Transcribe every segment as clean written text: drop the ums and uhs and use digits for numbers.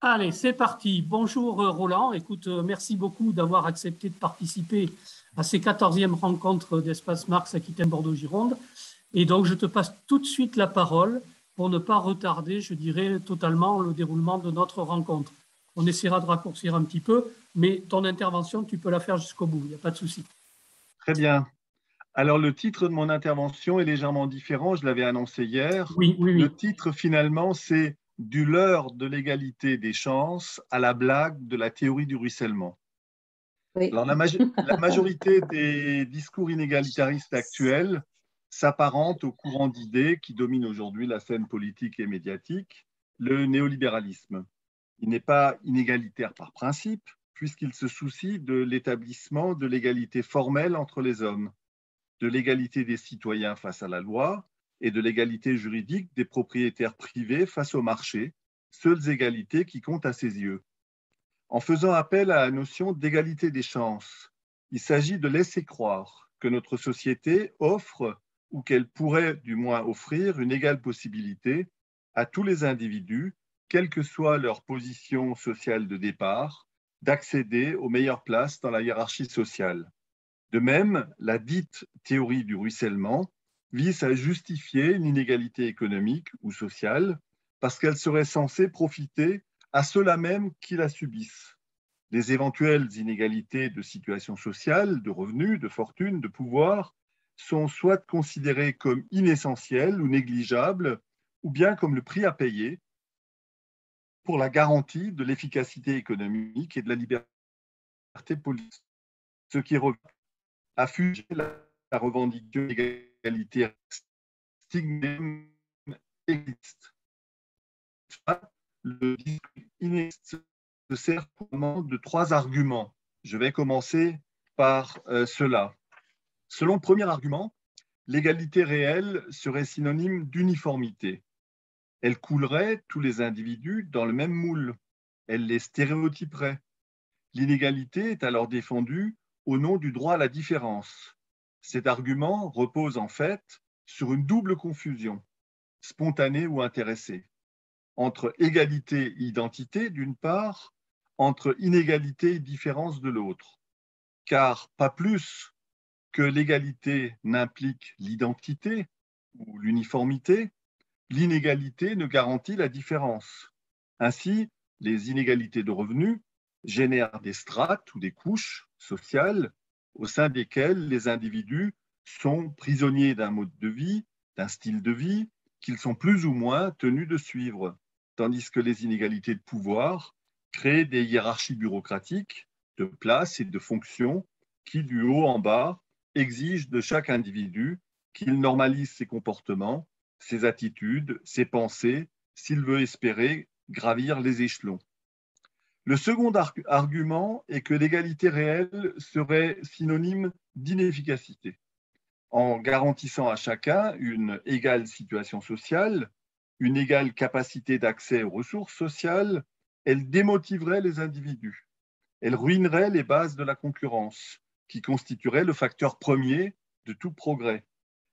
Allez, c'est parti. Bonjour Roland. Écoute, merci beaucoup d'avoir accepté de participer à ces 14e rencontres d'Espace Marx Aquitaine Bordeaux-Gironde. Et donc, je te passe tout de suite la parole pour ne pas retarder, je dirais, totalement le déroulement de notre rencontre. On essaiera de raccourcir un petit peu, mais ton intervention, tu peux la faire jusqu'au bout, il n'y a pas de souci. Très bien. Alors, le titre de mon intervention est légèrement différent, je l'avais annoncé hier. Oui, oui, Le oui. titre, finalement, c'est Du leurre de l'égalité des chances à la blague de la théorie du ruissellement. Oui. Alors, la majorité des discours inégalitaristes actuels s'apparentent au courant d'idées qui domine aujourd'hui la scène politique et médiatique, le néolibéralisme. Il n'est pas inégalitaire par principe, puisqu'il se soucie de l'établissement de l'égalité formelle entre les hommes, de l'égalité des citoyens face à la loi et de l'égalité juridique des propriétaires privés face au marché, seules égalités qui comptent à ses yeux. En faisant appel à la notion d'égalité des chances, il s'agit de laisser croire que notre société offre, ou qu'elle pourrait du moins offrir, une égale possibilité à tous les individus, quelle que soit leur position sociale de départ, d'accéder aux meilleures places dans la hiérarchie sociale. De même, la dite théorie du ruissellement vise à justifier une inégalité économique ou sociale parce qu'elle serait censée profiter à ceux-là même qui la subissent. Les éventuelles inégalités de situation sociale, de revenus, de fortune, de pouvoir sont soit considérées comme inessentielles ou négligeables, ou bien comme le prix à payer pour la garantie de l'efficacité économique et de la liberté politique, ce qui revient à fuger la revendication d'égalité stigme existe. Le discours inédit se sert de trois arguments. Je vais commencer par cela. Selon le premier argument, l'égalité réelle serait synonyme d'uniformité. Elle coulerait tous les individus dans le même moule. Elle les stéréotyperait. L'inégalité est alors défendue au nom du droit à la différence. Cet argument repose en fait sur une double confusion, spontanée ou intéressée, entre égalité et identité d'une part, entre inégalité et différence de l'autre. Car pas plus que l'égalité n'implique l'identité ou l'uniformité, l'inégalité ne garantit la différence. Ainsi, les inégalités de revenus génèrent des strates ou des couches sociales au sein desquelles les individus sont prisonniers d'un mode de vie, d'un style de vie qu'ils sont plus ou moins tenus de suivre, tandis que les inégalités de pouvoir créent des hiérarchies bureaucratiques de places et de fonctions qui, du haut en bas, exigent de chaque individu qu'il normalise ses comportements, ses attitudes, ses pensées, s'il veut espérer gravir les échelons. Le second argument est que l'égalité réelle serait synonyme d'inefficacité. En garantissant à chacun une égale situation sociale, une égale capacité d'accès aux ressources sociales, elle démotiverait les individus. Elle ruinerait les bases de la concurrence, qui constituerait le facteur premier de tout progrès.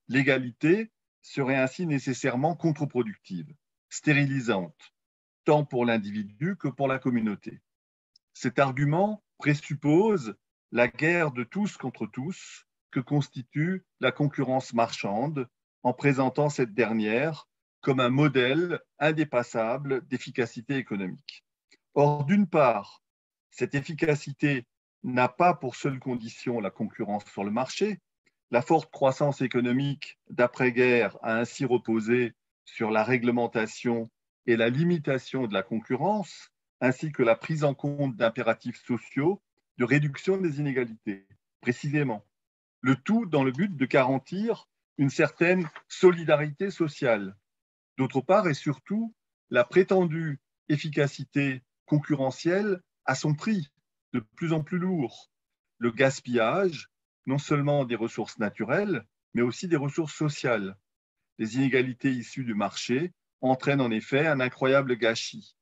L'égalité serait ainsi nécessairement contre-productive, stérilisante, tant pour l'individu que pour la communauté. Cet argument présuppose la guerre de tous contre tous que constitue la concurrence marchande, en présentant cette dernière comme un modèle indépassable d'efficacité économique. Or, d'une part, cette efficacité n'a pas pour seule condition la concurrence sur le marché. La forte croissance économique d'après-guerre a ainsi reposé sur la réglementation et la limitation de la concurrence, ainsi que la prise en compte d'impératifs sociaux de réduction des inégalités, précisément. Le tout dans le but de garantir une certaine solidarité sociale. D'autre part, et surtout, la prétendue efficacité concurrentielle a son prix, de plus en plus lourd. Le gaspillage, non seulement des ressources naturelles, mais aussi des ressources sociales. Les inégalités issues du marché entraînent en effet un incroyable gâchis.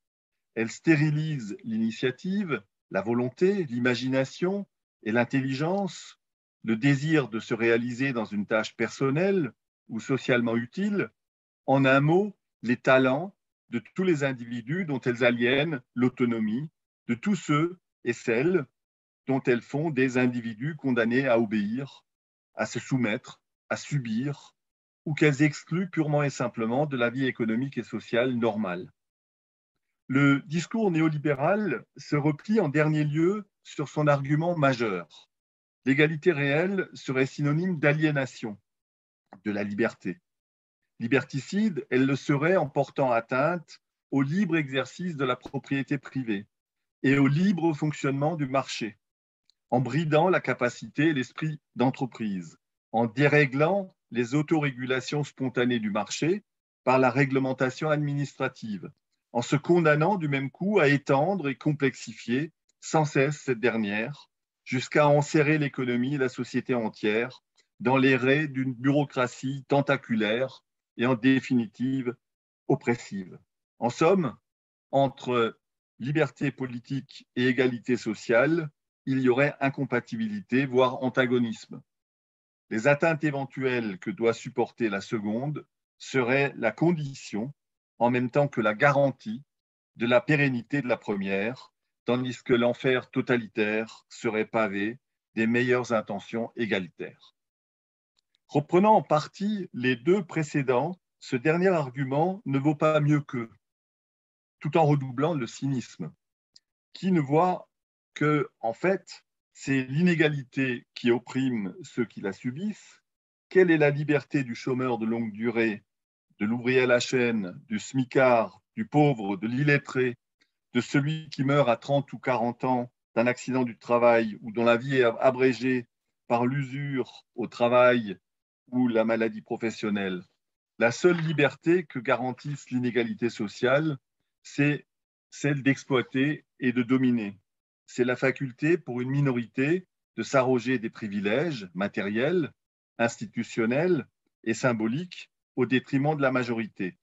Elles stérilisent l'initiative, la volonté, l'imagination et l'intelligence, le désir de se réaliser dans une tâche personnelle ou socialement utile, en un mot, les talents de tous les individus dont elles aliènent l'autonomie, de tous ceux et celles dont elles font des individus condamnés à obéir, à se soumettre, à subir, ou qu'elles excluent purement et simplement de la vie économique et sociale normale. Le discours néolibéral se replie en dernier lieu sur son argument majeur. L'égalité réelle serait synonyme d'aliénation de la liberté. Liberticide, elle le serait en portant atteinte au libre exercice de la propriété privée et au libre fonctionnement du marché, en bridant la capacité et l'esprit d'entreprise, en déréglant les autorégulations spontanées du marché par la réglementation administrative, en se condamnant du même coup à étendre et complexifier sans cesse cette dernière, jusqu'à enserrer l'économie et la société entière dans les raies d'une bureaucratie tentaculaire et en définitive oppressive. En somme, entre liberté politique et égalité sociale, il y aurait incompatibilité, voire antagonisme. Les atteintes éventuelles que doit supporter la seconde seraient la condition, en même temps que la garantie, de la pérennité de la première, tandis que l'enfer totalitaire serait pavé des meilleures intentions égalitaires. Reprenant en partie les deux précédents, ce dernier argument ne vaut pas mieux qu'eux, tout en redoublant le cynisme, qui ne voit que, en fait, c'est l'inégalité qui opprime ceux qui la subissent. Quelle est la liberté du chômeur de longue durée, de l'ouvrier à la chaîne, du smicard, du pauvre, de l'illettré, de celui qui meurt à 30 ou 40 ans d'un accident du travail ou dont la vie est abrégée par l'usure au travail ou la maladie professionnelle? La seule liberté que garantisse l'inégalité sociale, c'est celle d'exploiter et de dominer. C'est la faculté pour une minorité de s'arroger des privilèges matériels, institutionnels et symboliques au détriment de la majorité.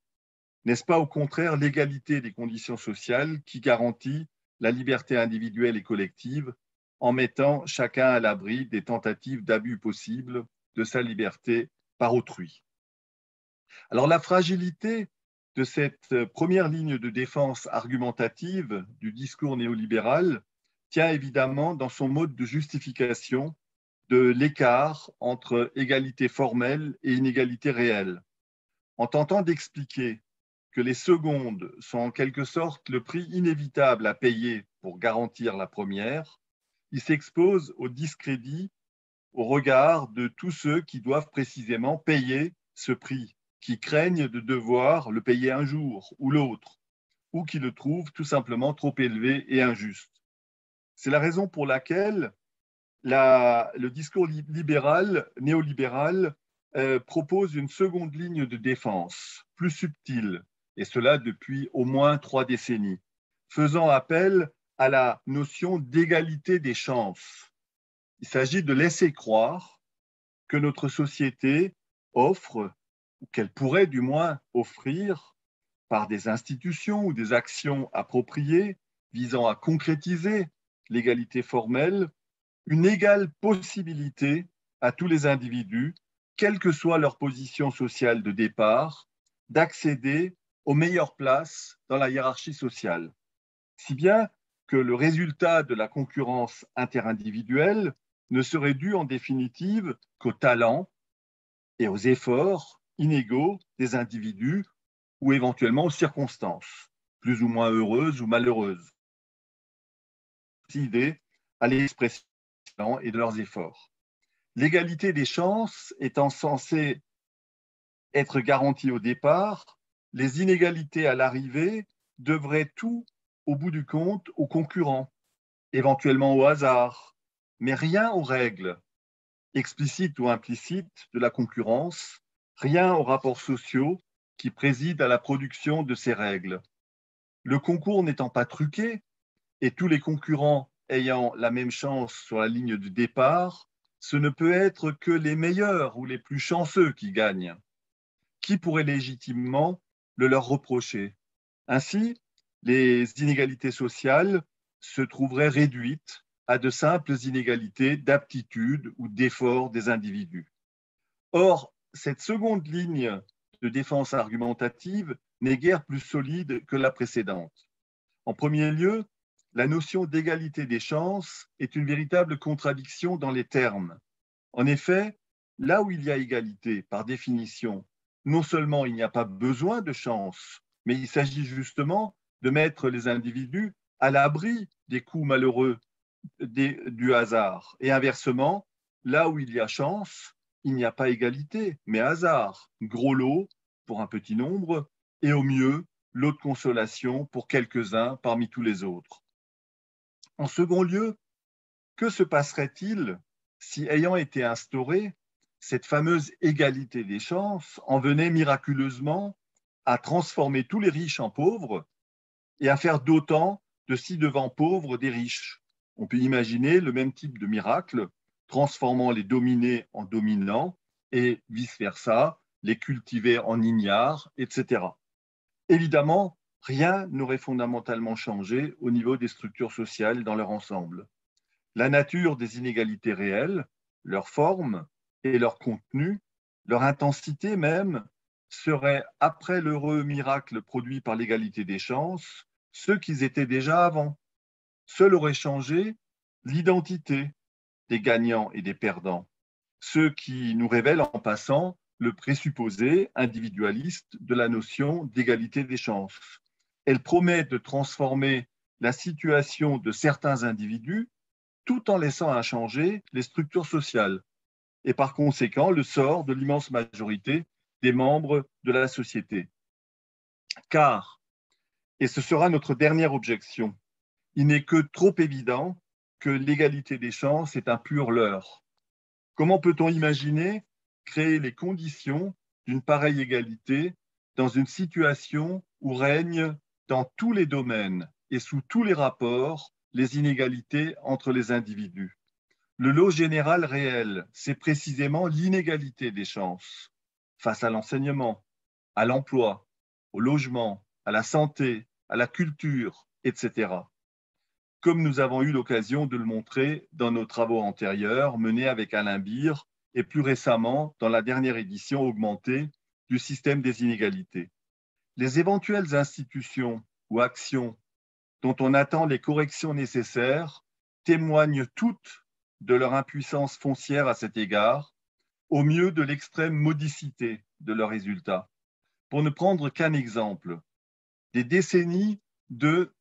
N'est-ce pas au contraire l'égalité des conditions sociales qui garantit la liberté individuelle et collective en mettant chacun à l'abri des tentatives d'abus possibles de sa liberté par autrui? Alors la fragilité de cette première ligne de défense argumentative du discours néolibéral tient évidemment dans son mode de justification de l'écart entre égalité formelle et inégalité réelle, en tentant d'expliquer que les secondes sont en quelque sorte le prix inévitable à payer pour garantir la première. Il s'expose au discrédit au regard de tous ceux qui doivent précisément payer ce prix, qui craignent de devoir le payer un jour ou l'autre, ou qui le trouvent tout simplement trop élevé et injuste. C'est la raison pour laquelle le discours libéral, néolibéral, propose une seconde ligne de défense, plus subtile, et cela depuis au moins 3 décennies, faisant appel à la notion d'égalité des chances. Il s'agit de laisser croire que notre société offre, ou qu'elle pourrait du moins offrir, par des institutions ou des actions appropriées visant à concrétiser l'égalité formelle, une égale possibilité à tous les individus, quelle que soit leur position sociale de départ, d'accéder aux meilleures places dans la hiérarchie sociale. Si bien que le résultat de la concurrence interindividuelle ne serait dû en définitive qu'au talent et aux efforts inégaux des individus ou éventuellement aux circonstances, plus ou moins heureuses ou malheureuses, idée à l'expression et de leurs efforts. L'égalité des chances étant censée être garantie au départ, les inégalités à l'arrivée devraient tout, au bout du compte, aux concurrents, éventuellement au hasard, mais rien aux règles, explicites ou implicites, de la concurrence, rien aux rapports sociaux qui président à la production de ces règles. Le concours n'étant pas truqué, et tous les concurrents ayant la même chance sur la ligne de départ, ce ne peut être que les meilleurs ou les plus chanceux qui gagnent. Qui pourrait légitimement le leur reprocher? Ainsi, les inégalités sociales se trouveraient réduites à de simples inégalités d'aptitude ou d'effort des individus. Or, cette seconde ligne de défense argumentative n'est guère plus solide que la précédente. En premier lieu, la notion d'égalité des chances est une véritable contradiction dans les termes. En effet, là où il y a égalité, par définition, non seulement il n'y a pas besoin de chance, mais il s'agit justement de mettre les individus à l'abri des coups malheureux du hasard. Et inversement, là où il y a chance, il n'y a pas égalité, mais hasard. Gros lot pour un petit nombre, et au mieux, lot de consolation pour quelques-uns parmi tous les autres. En second lieu, que se passerait-il si, ayant été instaurée, cette fameuse égalité des chances en venait miraculeusement à transformer tous les riches en pauvres et à faire d'autant de ci-devant pauvres des riches? On peut imaginer le même type de miracle transformant les dominés en dominants et vice-versa, les cultivés en ignares, etc. Évidemment, rien n'aurait fondamentalement changé au niveau des structures sociales dans leur ensemble. La nature des inégalités réelles, leur forme et leur contenu, leur intensité même, seraient, après l'heureux miracle produit par l'égalité des chances, ceux qu'ils étaient déjà avant. Seul aurait changé l'identité des gagnants et des perdants, ce qui nous révèle en passant le présupposé individualiste de la notion d'égalité des chances. Elle promet de transformer la situation de certains individus tout en laissant inchangées les structures sociales et par conséquent le sort de l'immense majorité des membres de la société. Car, et ce sera notre dernière objection, il n'est que trop évident que l'égalité des chances est un pur leurre. Comment peut-on imaginer créer les conditions d'une pareille égalité dans une situation où règnent dans tous les domaines et sous tous les rapports les inégalités entre les individus? Le lot général réel, c'est précisément l'inégalité des chances face à l'enseignement, à l'emploi, au logement, à la santé, à la culture, etc. Comme nous avons eu l'occasion de le montrer dans nos travaux antérieurs menés avec Alain Beer et plus récemment dans la dernière édition augmentée du système des inégalités. Les éventuelles institutions ou actions dont on attend les corrections nécessaires témoignent toutes de leur impuissance foncière à cet égard, au mieux de l'extrême modicité de leurs résultats. Pour ne prendre qu'un exemple, des décennies de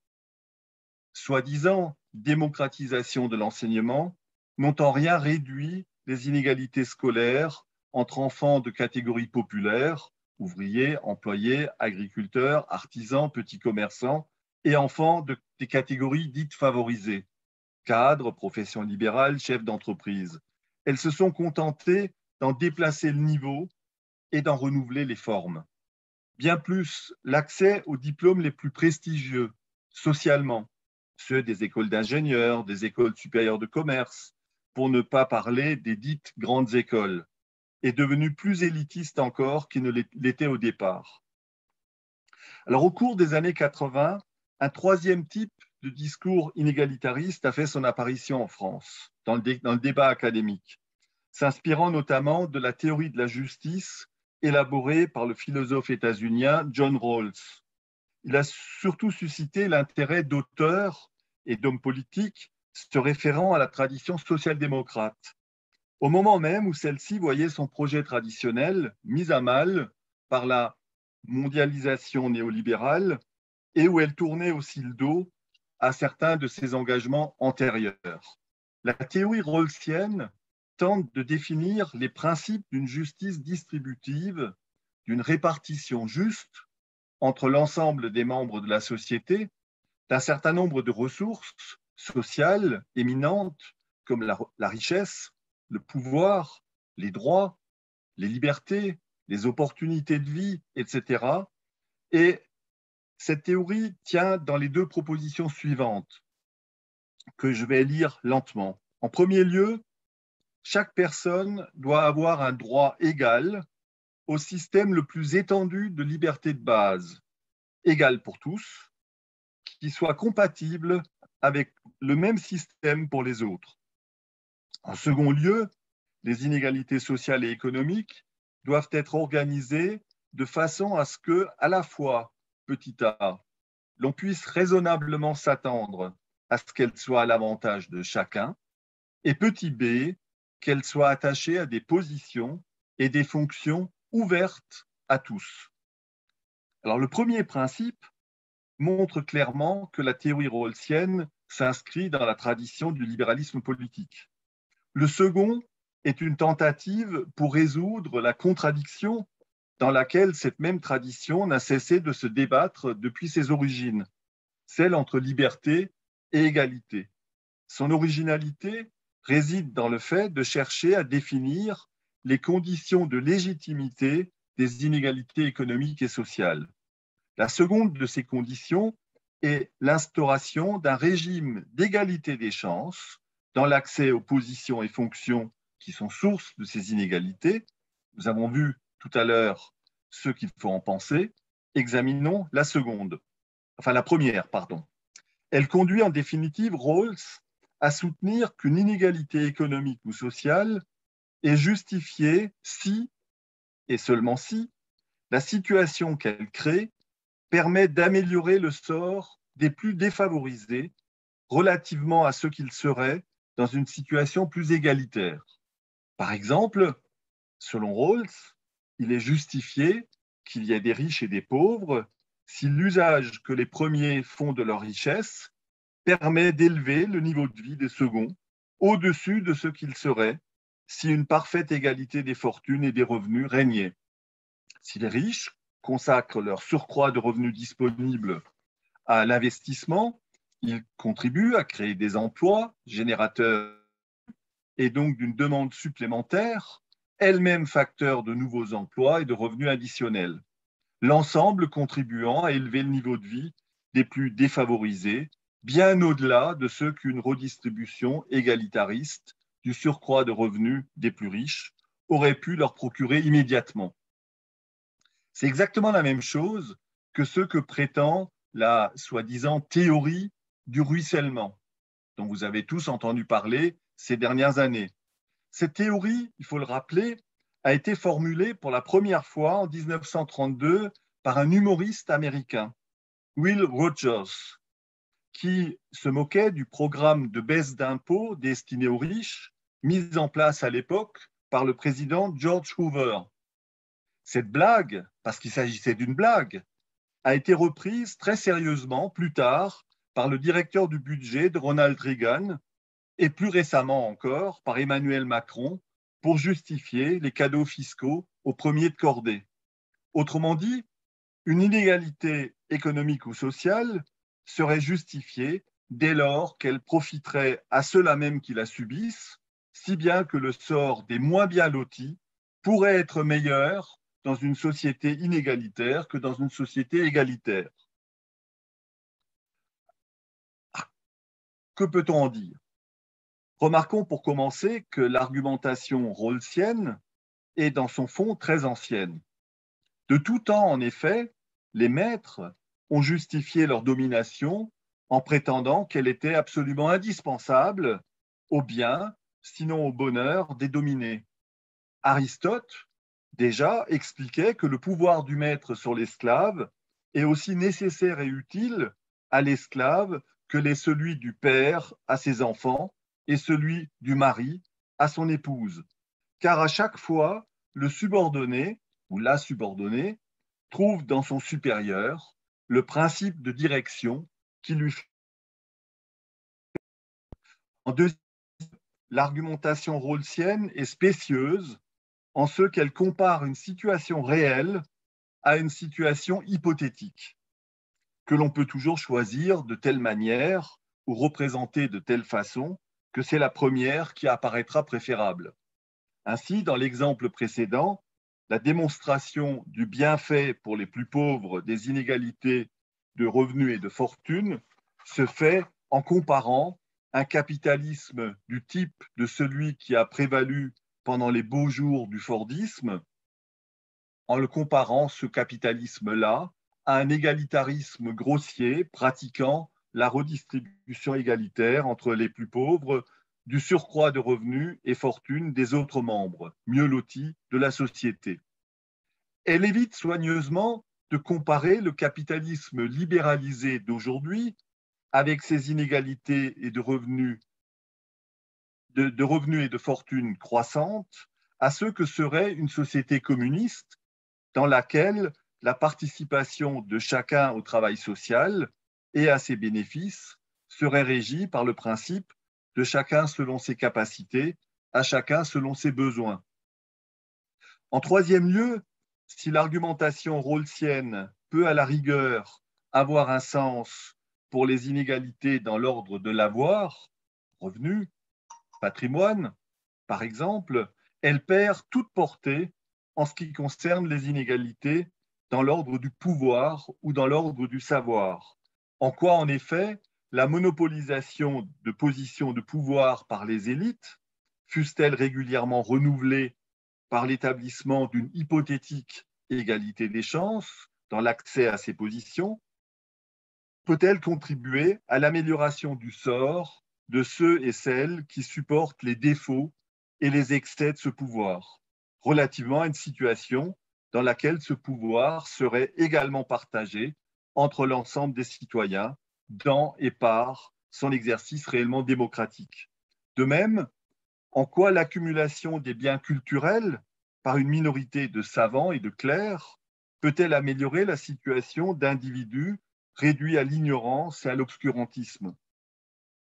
soi-disant démocratisation de l'enseignement n'ont en rien réduit les inégalités scolaires entre enfants de catégories populaires, ouvriers, employés, agriculteurs, artisans, petits commerçants, et enfants des catégories dites favorisées, cadres, professions libérales, chefs d'entreprise. Elles se sont contentées d'en déplacer le niveau et d'en renouveler les formes. Bien plus, l'accès aux diplômes les plus prestigieux, socialement, ceux des écoles d'ingénieurs, des écoles supérieures de commerce, pour ne pas parler des dites grandes écoles, est devenu plus élitiste encore qu'il ne l'était au départ. Alors, au cours des années 80, un troisième type de discours inégalitariste a fait son apparition en France, dans le débat académique, s'inspirant notamment de la théorie de la justice élaborée par le philosophe états-unien John Rawls. Il a surtout suscité l'intérêt d'auteurs et d'hommes politiques se référant à la tradition social-démocrate, au moment même où celle-ci voyait son projet traditionnel mis à mal par la mondialisation néolibérale et où elle tournait aussi le dos à certains de ses engagements antérieurs. La théorie rawlsienne tente de définir les principes d'une justice distributive, d'une répartition juste entre l'ensemble des membres de la société d'un certain nombre de ressources sociales éminentes comme la richesse, le pouvoir, les droits, les libertés, les opportunités de vie, etc. Et cette théorie tient dans les deux propositions suivantes que je vais lire lentement. En premier lieu, chaque personne doit avoir un droit égal au système le plus étendu de liberté de base, égal pour tous, qui soit compatible avec le même système pour les autres. En second lieu, les inégalités sociales et économiques doivent être organisées de façon à ce que, à la fois, petit a, l'on puisse raisonnablement s'attendre à ce qu'elle soit à l'avantage de chacun, et petit b, qu'elle soit attachée à des positions et des fonctions ouvertes à tous. Alors, le premier principe montre clairement que la théorie rawlsienne s'inscrit dans la tradition du libéralisme politique. Le second est une tentative pour résoudre la contradiction dans laquelle cette même tradition n'a cessé de se débattre depuis ses origines, celle entre liberté et égalité. Son originalité réside dans le fait de chercher à définir les conditions de légitimité des inégalités économiques et sociales. La seconde de ces conditions est l'instauration d'un régime d'égalité des chances dans l'accès aux positions et fonctions qui sont sources de ces inégalités. Nous avons vu tout à l'heure ce qu'il faut en penser. Examinons la seconde, enfin la première, pardon. Elle conduit en définitive Rawls à soutenir qu'une inégalité économique ou sociale est justifiée si, et seulement si, la situation qu'elle crée permet d'améliorer le sort des plus défavorisés relativement à ceux qu'ils seraient dans une situation plus égalitaire. Par exemple, selon Rawls, il est justifié qu'il y ait des riches et des pauvres si l'usage que les premiers font de leur richesse permet d'élever le niveau de vie des seconds au-dessus de ce qu'ils seraient si une parfaite égalité des fortunes et des revenus régnait. Si les riches consacrent leur surcroît de revenus disponibles à l'investissement, ils contribuent à créer des emplois générateurs et donc d'une demande supplémentaire, elle-même facteur de nouveaux emplois et de revenus additionnels. L'ensemble contribuant à élever le niveau de vie des plus défavorisés, bien au-delà de ce qu'une redistribution égalitariste du surcroît de revenus des plus riches aurait pu leur procurer immédiatement. C'est exactement la même chose que ce que prétend la soi-disant théorie du ruissellement, dont vous avez tous entendu parler ces dernières années. Cette théorie, il faut le rappeler, a été formulée pour la première fois en 1932 par un humoriste américain, Will Rogers, qui se moquait du programme de baisse d'impôts destiné aux riches, mis en place à l'époque par le président George Hoover. Cette blague, parce qu'il s'agissait d'une blague, a été reprise très sérieusement plus tard par le directeur du budget de Ronald Reagan et plus récemment encore par Emmanuel Macron pour justifier les cadeaux fiscaux aux premiers de cordée. Autrement dit, une inégalité économique ou sociale serait justifiée dès lors qu'elle profiterait à ceux-là même qui la subissent, si bien que le sort des moins bien lotis pourrait être meilleur dans une société inégalitaire que dans une société égalitaire. Que peut-on en dire? Remarquons pour commencer que l'argumentation rawlsienne est dans son fond très ancienne. De tout temps, en effet, les maîtres ont justifié leur domination en prétendant qu'elle était absolument indispensable au bien, sinon au bonheur des dominés. Aristote, déjà, expliquait que le pouvoir du maître sur l'esclave est aussi nécessaire et utile à l'esclave que l'est celui du père à ses enfants et celui du mari à son épouse. Car à chaque fois, le subordonné ou la subordonnée trouve dans son supérieur le principe de direction qui lui fait. En deuxième, l'argumentation rawlsienne est spécieuse en ce qu'elle compare une situation réelle à une situation hypothétique, que l'on peut toujours choisir de telle manière ou représenter de telle façon que c'est la première qui apparaîtra préférable. Ainsi, dans l'exemple précédent, la démonstration du bienfait pour les plus pauvres des inégalités de revenus et de fortune se fait en comparant un capitalisme du type de celui qui a prévalu pendant les beaux jours du Fordisme, en le comparant ce capitalisme-là à un égalitarisme grossier pratiquant la redistribution égalitaire entre les plus pauvres du surcroît de revenus et fortune des autres membres, mieux lotis de la société. Elle évite soigneusement de comparer le capitalisme libéralisé d'aujourd'hui avec ses inégalités et de revenus, de revenus et de fortune croissantes à ce que serait une société communiste dans laquelle la participation de chacun au travail social et à ses bénéfices serait régie par le principe de chacun selon ses capacités, à chacun selon ses besoins. En troisième lieu, si l'argumentation rawlsienne peut à la rigueur avoir un sens pour les inégalités dans l'ordre de l'avoir, revenus, patrimoine, par exemple, elle perd toute portée en ce qui concerne les inégalités dans l'ordre du pouvoir ou dans l'ordre du savoir. En quoi, en effet, la monopolisation de positions de pouvoir par les élites, fût-elle régulièrement renouvelée par l'établissement d'une hypothétique égalité des chances dans l'accès à ces positions, peut-elle contribuer à l'amélioration du sort de ceux et celles qui supportent les défauts et les excès de ce pouvoir, relativement à une situation dans laquelle ce pouvoir serait également partagé entre l'ensemble des citoyens dans et par son exercice réellement démocratique. De même, en quoi l'accumulation des biens culturels par une minorité de savants et de clercs peut-elle améliorer la situation d'individus réduits à l'ignorance et à l'obscurantisme,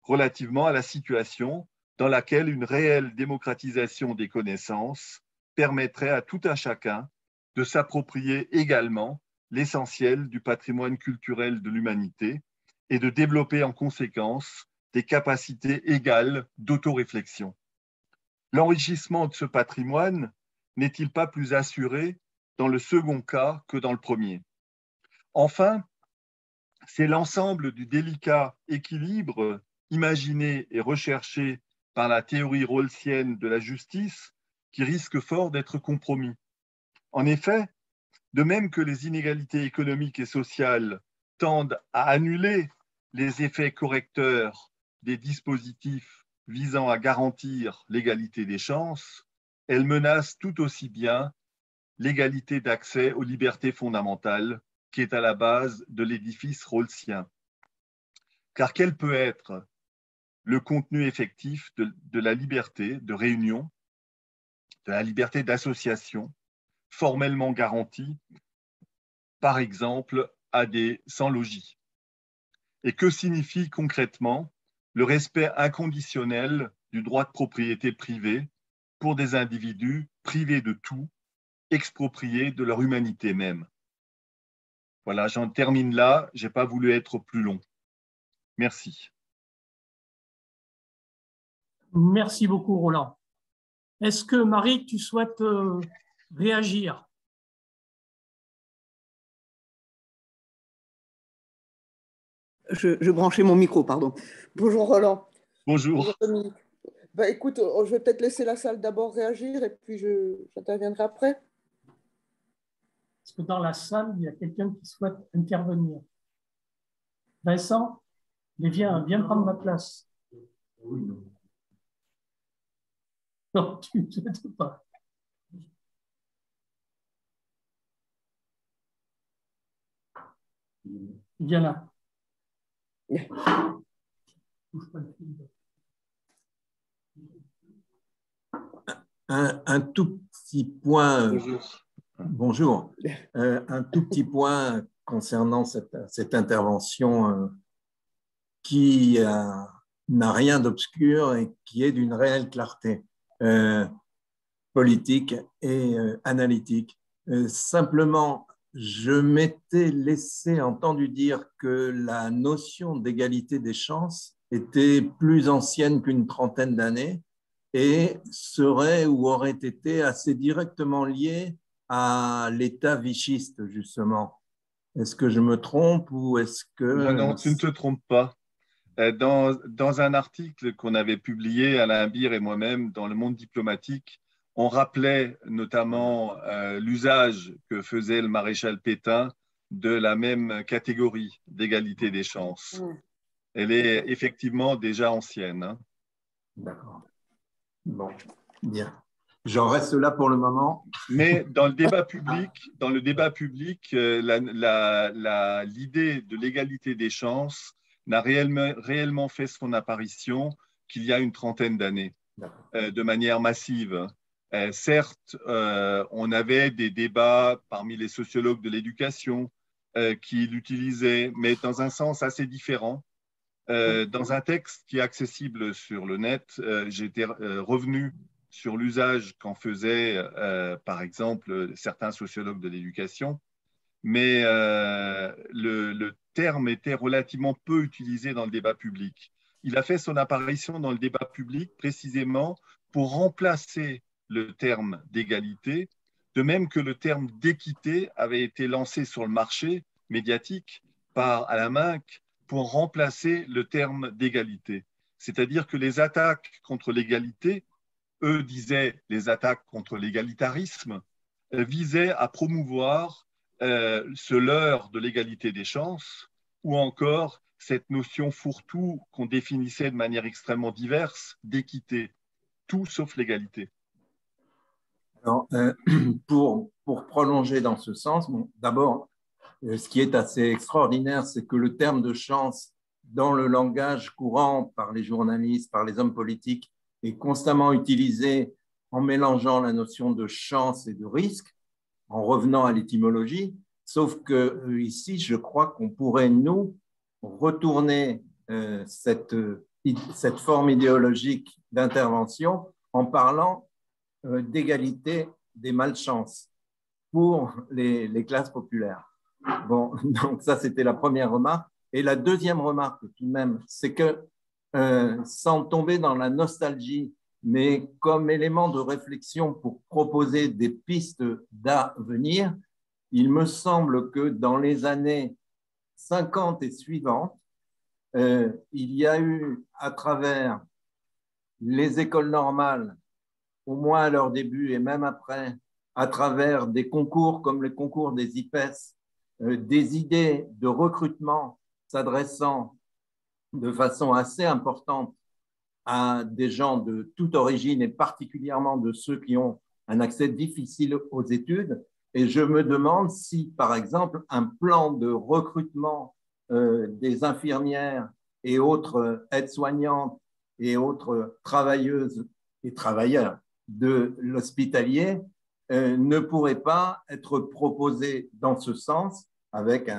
relativement à la situation dans laquelle une réelle démocratisation des connaissances permettrait à tout un chacun de s'approprier également l'essentiel du patrimoine culturel de l'humanité et de développer en conséquence des capacités égales d'autoréflexion. L'enrichissement de ce patrimoine n'est-il pas plus assuré dans le second cas que dans le premier? Enfin, c'est l'ensemble du délicat équilibre imaginé et recherché par la théorie rawlsienne de la justice qui risque fort d'être compromis. En effet, de même que les inégalités économiques et sociales tendent à annuler les effets correcteurs des dispositifs visant à garantir l'égalité des chances, elles menacent tout aussi bien l'égalité d'accès aux libertés fondamentales qui est à la base de l'édifice rawlsien. Car quel peut être le contenu effectif de la liberté de réunion, de la liberté d'association, formellement garantie, par exemple, à des sans-logis? Et que signifie concrètement le respect inconditionnel du droit de propriété privée pour des individus privés de tout, expropriés de leur humanité même? Voilà, j'en termine là. Je n'ai pas voulu être plus long. Merci. Merci beaucoup, Roland. Est-ce que, Marie, tu souhaites réagir? Je branchais mon micro, pardon. Bonjour Roland. Bonjour. Dominique. Bah, écoute, je vais peut-être laisser la salle d'abord réagir et puis j'interviendrai après. Est-ce que dans la salle, il y a quelqu'un qui souhaite intervenir? Vincent, viens prendre ma place. Non, tu ne souhaites pas. Viens là. Un tout petit point. Bonjour. Bonjour. Un tout petit point concernant cette intervention qui n'a rien d'obscur et qui est d'une réelle clarté politique et analytique. Simplement, je m'étais laissé entendu dire que la notion d'égalité des chances était plus ancienne qu'une trentaine d'années et serait ou aurait été assez directement liée à l'État vichiste, justement. Est-ce que je me trompe ou est-ce que… Non, tu ne te trompes pas. Dans un article qu'on avait publié, Alain Bir et moi-même, dans Le Monde diplomatique, on rappelait notamment l'usage que faisait le maréchal Pétain de la même catégorie d'égalité des chances. Elle est effectivement déjà ancienne. Hein. D'accord. Bon, bien. J'en reste là pour le moment. Mais dans le débat public, l'idée de l'égalité des chances n'a réellement fait son apparition qu'il y a une trentaine d'années, de manière massive. Certes, on avait des débats parmi les sociologues de l'éducation qui l'utilisaient, mais dans un sens assez différent. Dans un texte qui est accessible sur le net, j'étais revenu sur l'usage qu'en faisaient, par exemple, certains sociologues de l'éducation, mais le terme était relativement peu utilisé dans le débat public. Il a fait son apparition dans le débat public précisément pour remplacer le terme d'égalité, de même que le terme d'équité avait été lancé sur le marché médiatique par Alain Minc pour remplacer le terme d'égalité. C'est-à-dire que les attaques contre l'égalité, eux disaient les attaques contre l'égalitarisme, visaient à promouvoir ce leurre de l'égalité des chances ou encore cette notion fourre-tout qu'on définissait de manière extrêmement diverse d'équité, tout sauf l'égalité. Alors, pour prolonger dans ce sens, bon, d'abord, ce qui est assez extraordinaire, c'est que le terme de chance, dans le langage courant par les journalistes, par les hommes politiques, est constamment utilisé en mélangeant la notion de chance et de risque, en revenant à l'étymologie, sauf que ici, je crois qu'on pourrait, nous, retourner cette forme idéologique d'intervention en parlant d'égalité des malchances pour les classes populaires. Bon, donc ça, c'était la première remarque. Et la deuxième remarque, tout de même, c'est que sans tomber dans la nostalgie, mais comme élément de réflexion pour proposer des pistes d'avenir, il me semble que dans les années 50 et suivantes, il y a eu à travers les écoles normales, au moins à leur début et même après, à travers des concours comme le concours des IPES, des idées de recrutement s'adressant de façon assez importante à des gens de toute origine et particulièrement de ceux qui ont un accès difficile aux études. Et je me demande si, par exemple, un plan de recrutement des infirmières et autres aides-soignantes et autres travailleuses et travailleurs de l'hospitalier ne pourrait pas être proposé dans ce sens avec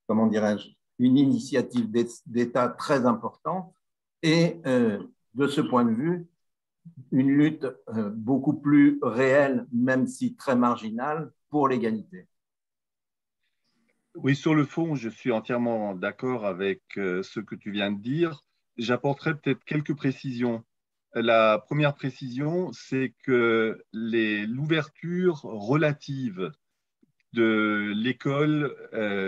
comment dirais-je, une initiative d'État très importante et de ce point de vue, une lutte beaucoup plus réelle, même si très marginale, pour l'égalité. Oui, sur le fond, je suis entièrement d'accord avec ce que tu viens de dire. J'apporterai peut-être quelques précisions. La première précision, c'est que l'ouverture relative de l'école,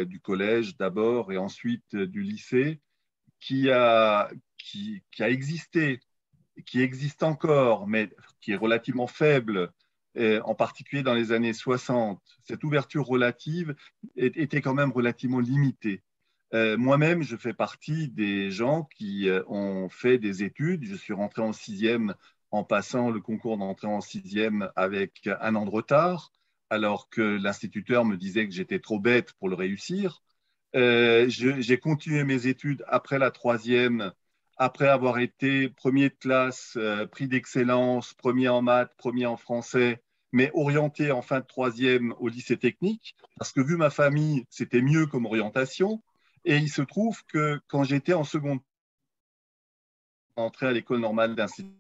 du collège d'abord et ensuite du lycée, qui a existé, qui existe encore, mais qui est relativement faible, en particulier dans les années 60, cette ouverture relative était quand même relativement limitée. Moi-même, je fais partie des gens qui ont fait des études. Je suis rentré en sixième en passant le concours d'entrée en sixième avec un an de retard, alors que l'instituteur me disait que j'étais trop bête pour le réussir. J'ai continué mes études après la troisième, après avoir été premier de classe, prix d'excellence, premier en maths, premier en français, mais orienté en fin de troisième au lycée technique, parce que vu ma famille, c'était mieux comme orientation. Et il se trouve que quand j'étais en seconde, entrée à l'école normale d'institut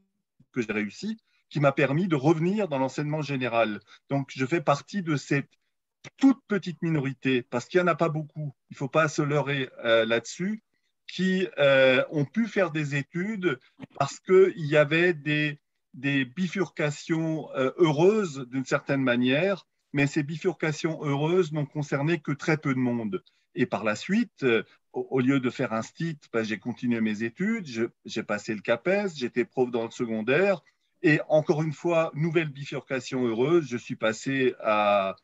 que j'ai réussi, qui m'a permis de revenir dans l'enseignement général. Donc, je fais partie de cette toute petite minorité, parce qu'il n'y en a pas beaucoup, il ne faut pas se leurrer là-dessus, qui ont pu faire des études parce qu'il y avait des bifurcations heureuses d'une certaine manière, mais ces bifurcations heureuses n'ont concerné que très peu de monde. Et par la suite, au lieu de faire un STIT, j'ai continué mes études, j'ai passé le CAPES, j'étais prof dans le secondaire, et encore une fois, nouvelle bifurcation heureuse, je suis passé à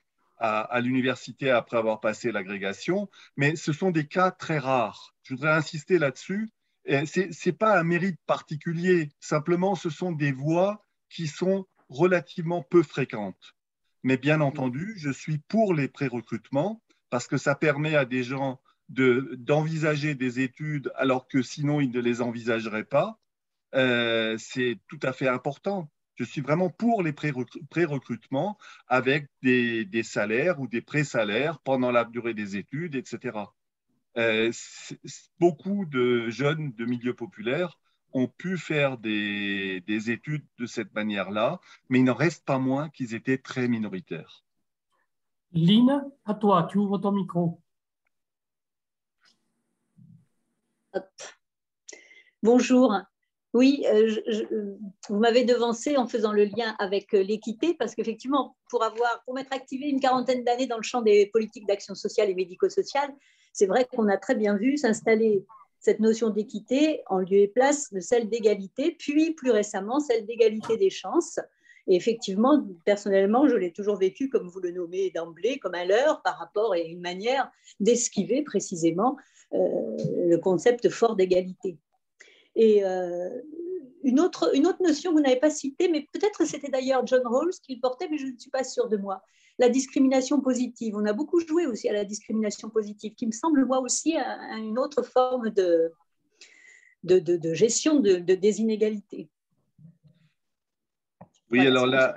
l'université après avoir passé l'agrégation, mais ce sont des cas très rares. Je voudrais insister là-dessus. Ce n'est pas un mérite particulier, simplement ce sont des voies qui sont relativement peu fréquentes. Mais bien entendu, je suis pour les pré-recrutements parce que ça permet à des gens d'envisager des études alors que sinon ils ne les envisageraient pas. C'est tout à fait important. Je suis vraiment pour les pré-recrutements avec des salaires ou des pré-salaires pendant la durée des études, etc. Beaucoup de jeunes de milieux populaires ont pu faire des études de cette manière-là, mais il n'en reste pas moins qu'ils étaient très minoritaires. Lynn, à toi, tu ouvres ton micro. Hop. Bonjour. Oui, vous m'avez devancé en faisant le lien avec l'équité, parce qu'effectivement, pour m'être activé une quarantaine d'années dans le champ des politiques d'action sociale et médico-sociale, c'est vrai qu'on a très bien vu s'installer cette notion d'équité en lieu et place de celle d'égalité, puis plus récemment celle d'égalité des chances. Et effectivement, personnellement, je l'ai toujours vécu, comme vous le nommez d'emblée, comme un leurre par rapport à une manière d'esquiver précisément le concept fort d'égalité. Et une autre notion que vous n'avez pas citée, mais peut-être c'était d'ailleurs John Rawls qui le portait, mais je ne suis pas sûre de moi, la discrimination positive. On a beaucoup joué aussi à la discrimination positive, qui me semble moi aussi une autre forme de gestion des inégalités. Oui, voilà,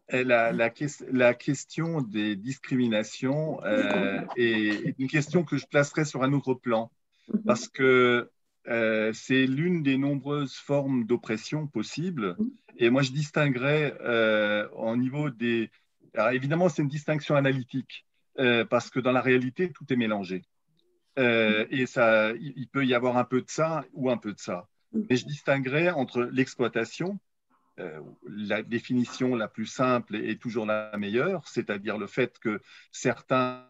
alors la question des discriminations est une question que je placerai sur un autre plan, parce que c'est l'une des nombreuses formes d'oppression possibles. Et moi, je distinguerais au niveau des... Alors, évidemment, c'est une distinction analytique, parce que dans la réalité, tout est mélangé. Et ça, il peut y avoir un peu de ça ou un peu de ça. Mais je distinguerais entre l'exploitation, la définition la plus simple est toujours la meilleure, c'est-à-dire le fait que certains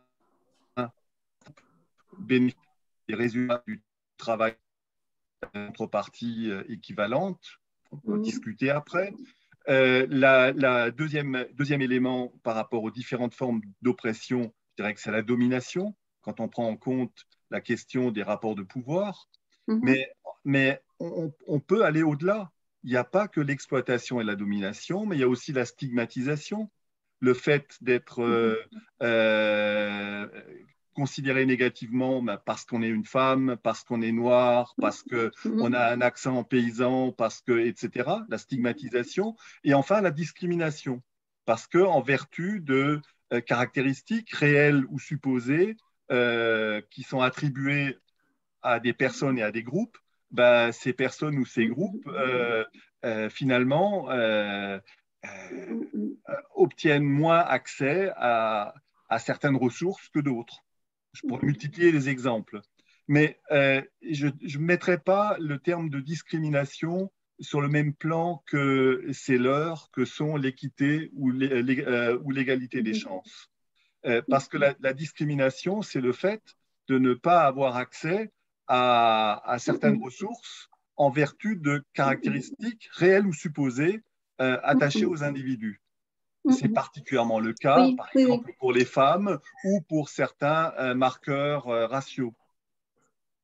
bénéficient des résultats du travail en contrepartie équivalente. On peut discuter après. La deuxième élément par rapport aux différentes formes d'oppression, je dirais que c'est la domination, quand on prend en compte la question des rapports de pouvoir. Mais on peut aller au-delà. Il n'y a pas que l'exploitation et la domination, mais il y a aussi la stigmatisation, le fait d'être considéré négativement parce qu'on est une femme, parce qu'on est noir, parce qu'on a un accent paysan, etc. La stigmatisation. Et enfin, la discrimination, parce qu'en vertu de caractéristiques réelles ou supposées qui sont attribuées à des personnes et à des groupes, ces personnes ou ces groupes, finalement, obtiennent moins accès à certaines ressources que d'autres. Je pourrais multiplier les exemples. Mais je ne mettrai pas le terme de discrimination sur le même plan que ces leurres que sont l'équité ou l'égalité des chances. Parce que la discrimination, c'est le fait de ne pas avoir accès à certaines ressources en vertu de caractéristiques réelles ou supposées attachées aux individus. C'est particulièrement le cas, par exemple, pour les femmes ou pour certains marqueurs raciaux.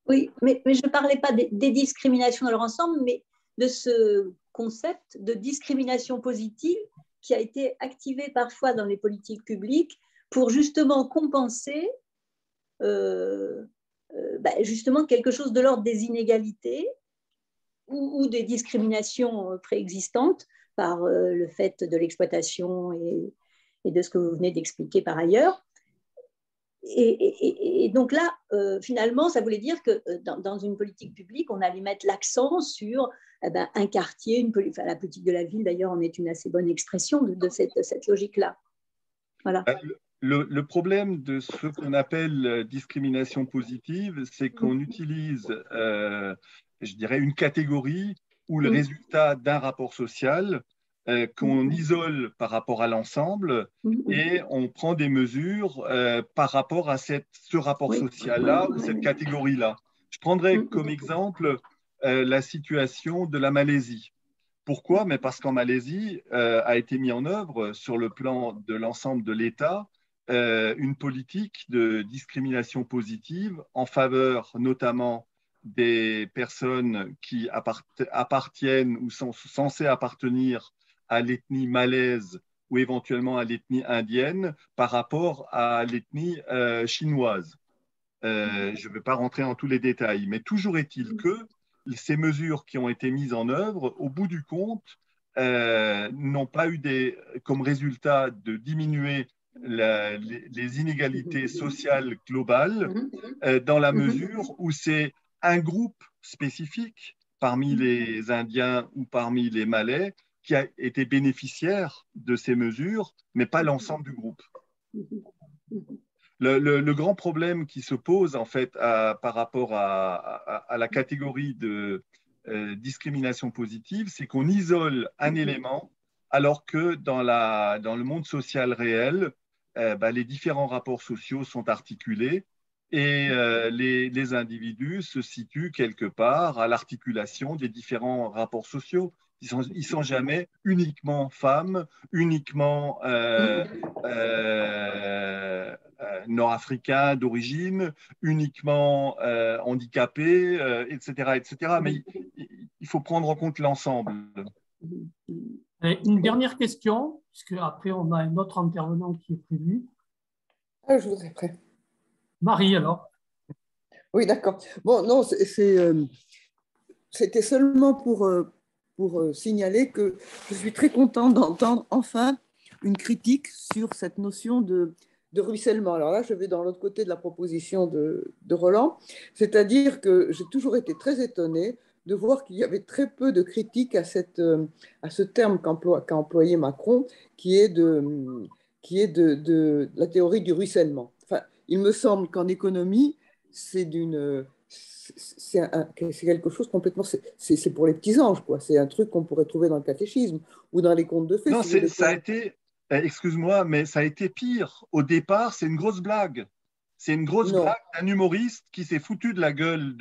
Oui, mais je ne parlais pas des discriminations dans leur ensemble, mais de ce concept de discrimination positive qui a été activé parfois dans les politiques publiques pour justement compenser justement quelque chose de l'ordre des inégalités ou des discriminations préexistantes par le fait de l'exploitation et de ce que vous venez d'expliquer par ailleurs. Et donc là, finalement, ça voulait dire que dans une politique publique, on allait mettre l'accent sur un quartier, la politique de la ville d'ailleurs en est une assez bonne expression de cette logique-là. Voilà. Le problème de ce qu'on appelle discrimination positive, c'est qu'on utilise, je dirais, une catégorie ou le résultat d'un rapport social qu'on isole par rapport à l'ensemble et on prend des mesures par rapport à ce rapport social-là ou cette catégorie-là. Je prendrai comme exemple la situation de la Malaisie. Pourquoi? Mais parce qu'en Malaisie a été mis en œuvre sur le plan de l'ensemble de l'État une politique de discrimination positive en faveur notamment des personnes qui appartiennent ou sont censées appartenir à l'ethnie malaise ou éventuellement à l'ethnie indienne par rapport à l'ethnie chinoise. Je ne vais pas rentrer dans tous les détails, mais toujours est-il que ces mesures qui ont été mises en œuvre, au bout du compte, n'ont pas eu comme résultat de diminuer les inégalités sociales globales dans la mesure où c'est un groupe spécifique parmi les Indiens ou parmi les Malais qui a été bénéficiaire de ces mesures, mais pas l'ensemble du groupe. Le grand problème qui se pose en fait par rapport à la catégorie de discrimination positive, c'est qu'on isole un élément alors que dans le monde social réel, les différents rapports sociaux sont articulés et les individus se situent quelque part à l'articulation des différents rapports sociaux. Ils sont jamais uniquement femmes, uniquement nord-africains d'origine, uniquement handicapés, etc., etc. Mais il faut prendre en compte l'ensemble. Une dernière question, puisque après on a un autre intervenant qui est prévu. Ah, je voudrais prêt. Marie, alors. Oui, d'accord. Bon, non, c'était seulement pour signaler que je suis très contente d'entendre enfin une critique sur cette notion de ruissellement. Alors là, je vais dans l'autre côté de la proposition de Roland, c'est-à-dire que j'ai toujours été très étonnée de voir qu'il y avait très peu de critiques à ce terme qu'a employé Macron, qui est de la théorie du ruissellement. Enfin, il me semble qu'en économie, c'est quelque chose complètement, c'est pour les petits anges, quoi. C'est un truc qu'on pourrait trouver dans le catéchisme ou dans les contes de fées. Non, ça a été, excuse-moi, mais ça a été pire. Au départ, c'est une grosse blague. C'est une grosse blague d'un humoriste qui s'est foutu de la gueule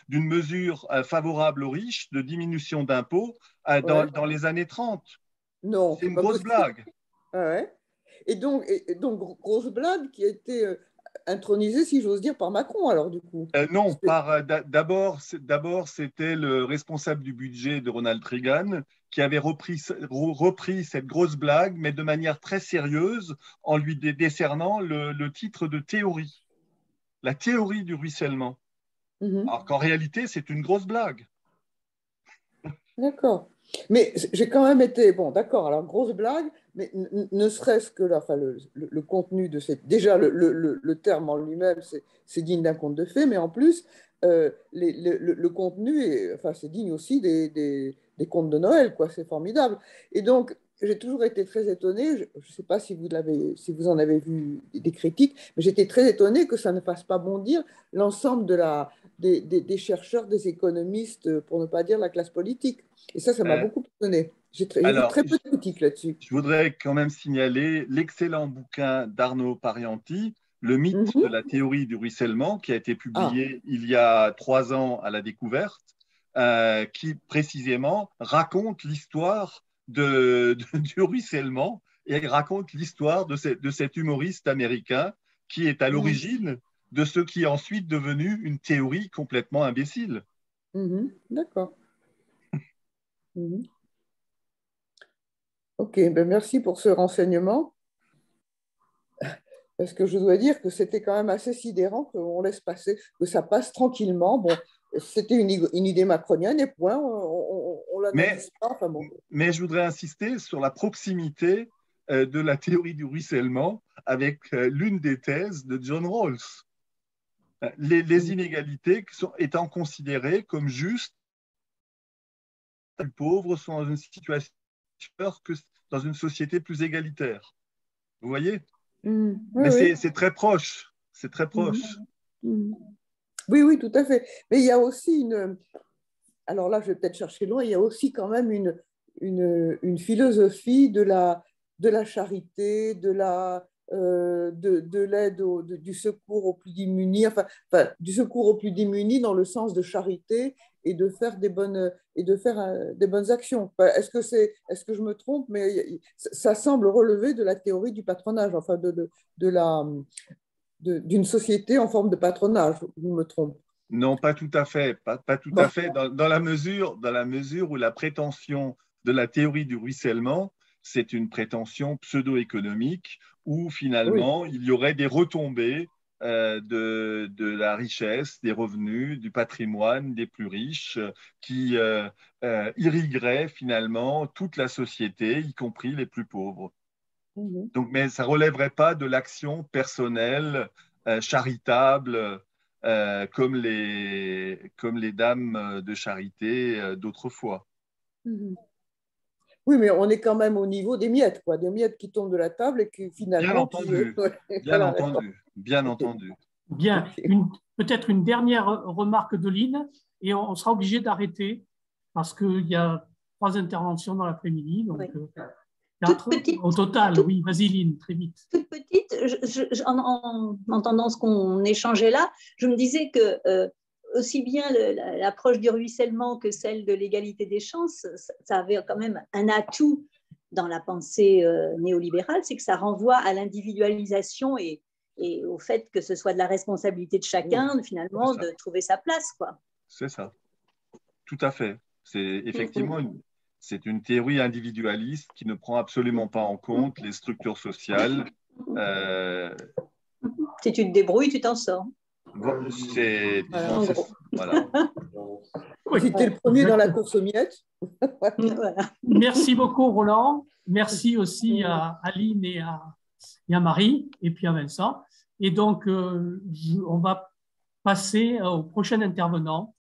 d'une mesure favorable aux riches, de diminution d'impôts dans les années 30. Non, c'est une grosse blague. Ah ouais. Et donc, grosse blague qui a été intronisée, si j'ose dire, par Macron, alors du coup. Non, d'abord, c'était le responsable du budget de Ronald Reagan qui avait repris cette grosse blague, mais de manière très sérieuse, en lui décernant le titre de théorie. La théorie du ruissellement. Alors qu'en réalité, c'est une grosse blague. D'accord. Mais j'ai quand même été, bon, d'accord, alors grosse blague, mais ne serait-ce que là, le contenu de cette. Déjà, le terme en lui-même, c'est digne d'un conte de fées, mais en plus, le contenu, c'est digne aussi des contes de Noël, quoi, c'est formidable. Et donc, j'ai toujours été très étonnée, je ne sais pas si vous en avez vu des critiques, mais j'étais très étonnée que ça ne fasse pas bondir l'ensemble des chercheurs, des économistes, pour ne pas dire la classe politique. Et ça m'a beaucoup étonné. J'ai vu très peu de critiques là-dessus. Je voudrais quand même signaler l'excellent bouquin d'Arnaud Parianti, Le mythe de la théorie du ruissellement, qui a été publié il y a 3 ans à la Découverte, qui précisément raconte l'histoire du ruissellement et raconte l'histoire de cet humoriste américain qui est à l'origine de ce qui est ensuite devenu une théorie complètement imbécile. D'accord. Ok, ben merci pour ce renseignement. Parce que je dois dire que c'était quand même assez sidérant qu'on laisse passer, que ça passe tranquillement. Bon, c'était une idée macronienne et point, on l'analyse pas. Enfin bon. Mais je voudrais insister sur la proximité de la théorie du ruissellement avec l'une des thèses de John Rawls. Les inégalités étant considérées comme justes, les plus pauvres sont dans une situation que dans une société plus égalitaire. Vous voyez? Mais c'est très proche. C'est très proche. Oui, oui, tout à fait. Mais il y a aussi alors là, je vais peut-être chercher loin, il y a aussi quand même une philosophie de la charité, de l'aide, du secours aux plus démunis, du secours aux plus démunis dans le sens de charité et de faire des bonnes actions. Est-ce que je me trompe? Mais ça semble relever de la théorie du patronage, enfin d'une société en forme de patronage. Je me trompe? Non, pas tout à fait. Pas tout à fait. Dans la mesure où la prétention de la théorie du ruissellement, c'est une prétention pseudo-économique où finalement il y aurait des retombées de la richesse, des revenus, du patrimoine des plus riches qui irrigueraient finalement toute la société, y compris les plus pauvres. Donc, mais ça ne relèverait pas de l'action personnelle, charitable, comme les dames de charité d'autrefois. Oui, mais on est quand même au niveau des miettes, quoi, des miettes qui tombent de la table et qui finalement… Bien entendu, bien entendu, bien entendu. Bien, peut-être une dernière remarque de Lynn, et on sera obligé d'arrêter parce qu'il y a 3 interventions dans l'après-midi. Donc, 4 au total. Oui, vas-y Lynn, très vite. Toute petite, en entendant ce qu'on échangeait là, je me disais que aussi bien l'approche du ruissellement que celle de l'égalité des chances, ça avait quand même un atout dans la pensée néolibérale, c'est que ça renvoie à l'individualisation et au fait que ce soit de la responsabilité de chacun, finalement, de trouver sa place, quoi. C'est ça, tout à fait. C'est effectivement c'est une théorie individualiste qui ne prend absolument pas en compte les structures sociales. Si tu te débrouilles, tu t'en sors. C'est voilà. Si tu es le premier dans la course aux miettes. Voilà. Merci beaucoup, Roland. Merci aussi à Aline et à Marie, et puis à Vincent. Et donc, on va passer au prochain intervenant.